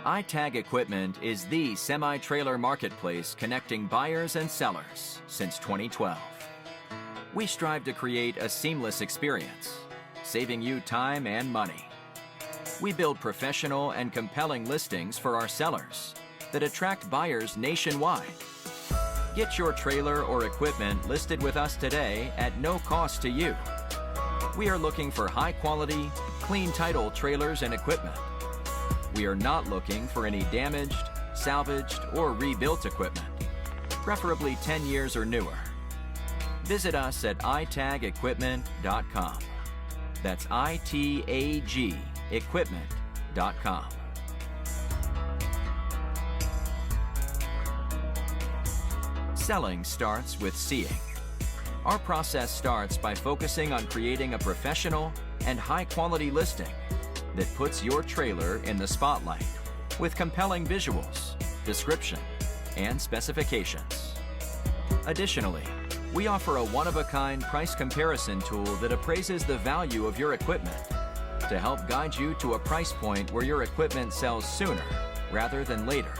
iTag Equipment is the semi-trailer marketplace connecting buyers and sellers since 2012. We strive to create a seamless experience, saving you time and money. We build professional and compelling listings for our sellers that attract buyers nationwide. Get your trailer or equipment listed with us today at no cost to you. We are looking for high-quality, clean title trailers and equipment. We are not looking for any damaged, salvaged, or rebuilt equipment, preferably 10 years or newer. Visit us at itagequipment.com. That's ITAG equipment.com. Selling starts with seeing. Our process starts by focusing on creating a professional and high-quality listing that puts your trailer in the spotlight with compelling visuals, description, and specifications. Additionally, we offer a one-of-a-kind price comparison tool that appraises the value of your equipment to help guide you to a price point where your equipment sells sooner rather than later.